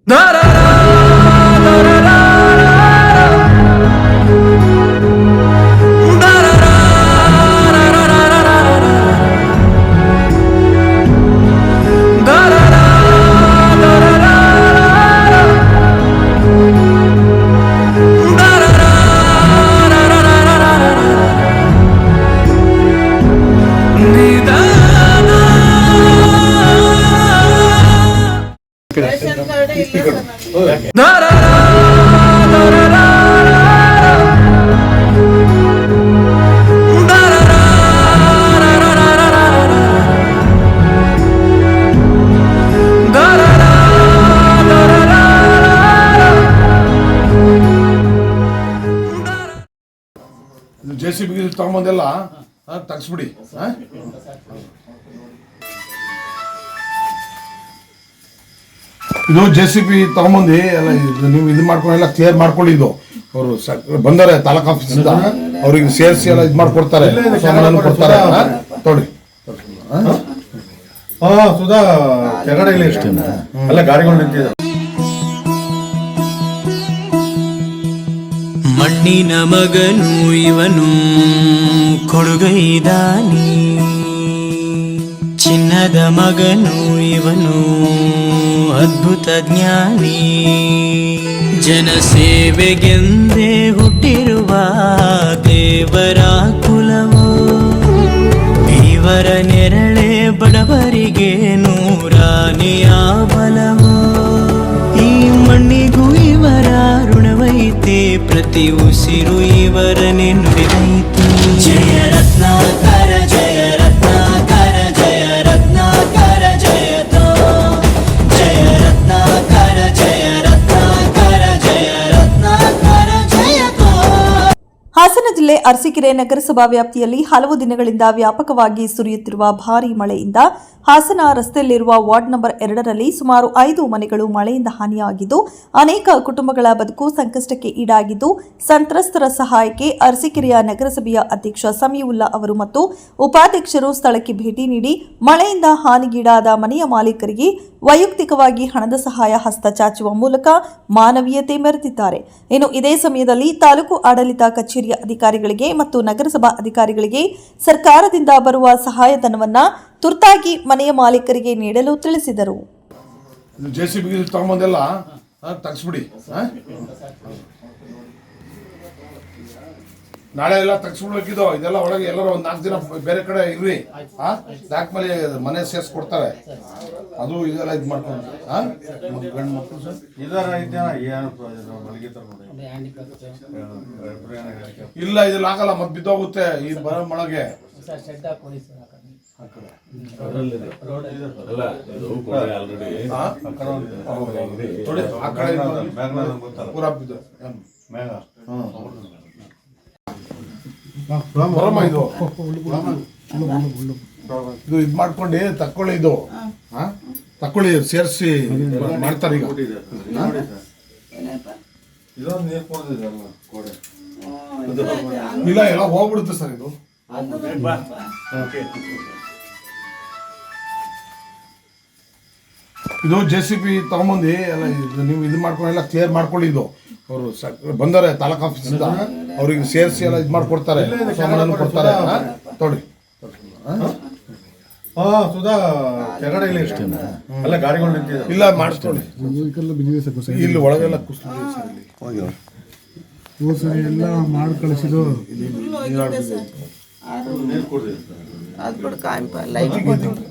JCB ತಗೊಂಬಂದೆಲ್ಲ ತಗ್ಸ್ಬಿಡಿ. ಇದು JCB ತಗೊಂಬಂದು ಎಲ್ಲ ನೀವು ಇದು ಮಾಡ್ಕೊಂಡೆಲ್ಲ ಕ್ಲಿಯರ್ ಮಾಡ್ಕೊಂಡಿದ್ದು. ಅವರು ಬಂದರೆ ತಾಲೂಕ್ ಆಫೀಸಿಂದ ಅವ್ರಿಗೆ ಸೇರಿಸಿ ಎಲ್ಲ ಇದು ಮಾಡ್ಕೊಡ್ತಾರೆ, ಸಾಮಾನು ಕೊಡ್ತಾರೆ. ತೊಡಿ ಸುಧಾ ಕೆಳಗಡೆ ಇಷ್ಟ ಎಲ್ಲ ಗಾಡಿಗಳು ನಿಂತಿದೆ. ಮಣ್ಣಿನ ಮಗನು ಇವನು ಕೊಡುಗೈದಾನಿ, ಚಿನ್ನದ ಮಗನು ಇವನು ಅದ್ಭುತ ಜ್ಞಾನಿ. ಜನಸೇವೆಗೆಂದೇ ಹುಟ್ಟಿರುವ ದೇವರ ಕುಲವೋ, ಇವರ ನೆರಳೆ ಬಡವರಿಗೆ ನೂರಾನೆಯ ಬಲವೋ. ಈ ಮಣ್ಣಿಗೂ ಇವರ ಋಣವೈತೆ, ಪ್ರತಿ ಉಸಿರು ಇವರನ್ನೇ ನುಡಿದೈತೆ. ಜಯ ರತ್ನಾಕರ ಜಯ ರತ್ನಾಕರ ಜಯ ರತ್ನಾಕರ ಜಯತೋ, ಜಯ ರತ್ನಾಕರ ಜಯ ರತ್ನಾಕರ ಜಯ ರತ್ನಾಕರ ಜಯತೋ. ಹಾಸನ ಜಿಲ್ಲೆ ಅರಸೀಕೆರೆ ನಗರಸಭಾ ವ್ಯಾಪ್ತಿಯಲ್ಲಿ ಹಲವು ದಿನಗಳಿಂದ ವ್ಯಾಪಕವಾಗಿ ಸುರಿಯುತ್ತಿರುವ ಭಾರೀ ಮಳೆಯಿಂದ ಹಾಸನ ರಸ್ತೆಯಲ್ಲಿರುವ ವಾರ್ಡ್ ನಂಬರ್ 2ರಲ್ಲಿ ಸುಮಾರು 5 ಮನೆಗಳು ಮಳೆಯಿಂದ ಹಾನಿಯಾಗಿದ್ದು, ಅನೇಕ ಕುಟುಂಬಗಳ ಬದುಕು ಸಂಕಷ್ಟಕ್ಕೆ ಈಡಾಗಿದ್ದು, ಸಂತ್ರಸ್ತರ ಸಹಾಯಕ್ಕೆ ಅರಸೀಕೆರೆಯ ನಗರಸಭೆಯ ಅಧ್ಯಕ್ಷ ಸಮೀವುಲ್ಲಾ ಅವರು ಮತ್ತು ಉಪಾಧ್ಯಕ್ಷರು ಸ್ಥಳಕ್ಕೆ ಭೇಟಿ ನೀಡಿ ಮಳೆಯಿಂದ ಹಾನಿಗೀಡಾದ ಮನೆಯ ಮಾಲೀಕರಿಗೆ ವೈಯಕ್ತಿಕವಾಗಿ ಹಣದ ಸಹಾಯ ಹಸ್ತ ಚಾಚುವ ಮೂಲಕ ಮಾನವೀಯತೆ ಮೆರೆದಿದ್ದಾರೆ. ಇನ್ನು ಇದೇ ಸಮಯದಲ್ಲಿ ತಾಲೂಕು ಆಡಳಿತ ಕಚೇರಿಯ ಅಧಿಕಾರಿಗಳಿಗೆ ಮತ್ತು ನಗರಸಭಾ ಅಧಿಕಾರಿಗಳಿಗೆ ಸರ್ಕಾರದಿಂದ ಬರುವ ಸಹಾಯಧನವನ್ನ ತುರ್ತಾಗಿ ಮನೆಯ ಮಾಲೀಕರಿಗೆ ನೀಡಲು ತಿಳಿಸಿದರು. JCB ತಗೊಂಬಂದೆಲ್ಲ ತಗ್ಸ್ಬಿಡಿ. ನಾಳೆ ಎಲ್ಲ ತಗ್ಸ್ಬಿಡ್ಬೇಕಿದ್ದು. ಇದೆಲ್ಲ ಒಳಗೆ ಎಲ್ಲರೂ ಒಂದು 4 ದಿನ ಬೇರೆ ಕಡೆ ಇರ್ರಿ. ಬ್ಯಾಕ್ ಮೇಲೆ ಮನೆ ಸೇರಿಸ್ಕೊಡ್ತಾರೆ. ಅದು ಇದೆಲ್ಲ ಇದು ಮಾಡ್ಕೊಂಡು ಗಂಡು ಮಕ್ಕಳು ಸರ್ ಇಲ್ಲ, ಇದ್ರಲ್ಲಿ ಆಗಲ್ಲ, ಮತ್ತೆ ಬಿದ್ದೋಗುತ್ತೆ ಈ ಬರೋ ಮಳೆಗೆ. ಪೂರಾ ಬಿದ್ದು ಇದು ಇದು ಮಾಡ್ಕೊಂಡು ತಕ್ಕೊಳ್ಳಿ. ಇದು ತಕ್ಕೊಳ್ಳಿ, ಸೇರಿಸಿ ಮಾಡ್ತಾರೆ. ಈಗ ಇಲ್ಲ, ಎಲ್ಲ ಹೋಗ್ಬಿಡುತ್ತೆ ಸರ್. ಇದು ಇದು JCB ತಗೊಂಬಂದು ಎಲ್ಲ ನೀವು ಇದು ಮಾಡ್ಕೊಂಡೆಲ್ಲ ಕ್ಲಿಯರ್ ಮಾಡ್ಕೊಂಡಿದ್ದು. ಅವರು ಬಂದರೆ ತಾಲೂಕ್ ಆಫೀಸಿಂದ ಅವ್ರಿಗೆ ಸೇರಿಸಿ ಎಲ್ಲ ಇದು ಮಾಡ್ಕೊಡ್ತಾರೆ, ಸಾಮಾನು ಕೊಡ್ತಾರೆ. ತೊಡಿ ಸುಧಾ ಕೆಳಗಡೆ ಇಷ್ಟ ಎಲ್ಲ ಗಾಡಿಗಳು ನಿಂತಿದೆ. ಇಲ್ಲ ಮಾಡಿಸ್ಕೊಳ್ಳಿ, ಇಲ್ಲಿ ಒಳಗೆಲ್ಲ ಸರಿ ಎಲ್ಲ ಮಾಡಿ ಕಳಿಸಿದ್ದು.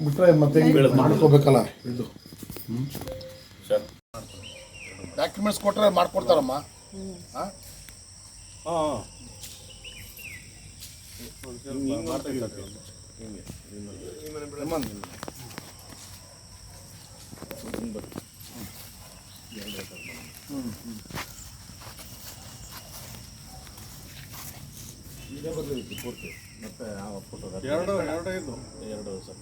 ಬಿಟ್ರೆ ಮತ್ತೆ ಮಾಡ್ಕೋಬೇಕಲ್ಲ. ಇದು ಡಾಕ್ಯುಮೆಂಟ್ಸ್ ಕೊಟ್ಟರೆ ಮಾಡ್ಕೊಡ್ತಾರಮ್ಮ. ಇದೇ ಬದಲಿತ್ತು ಪೂರ್ತಿ. ಮತ್ತೆ ಎರಡು ಸರ್.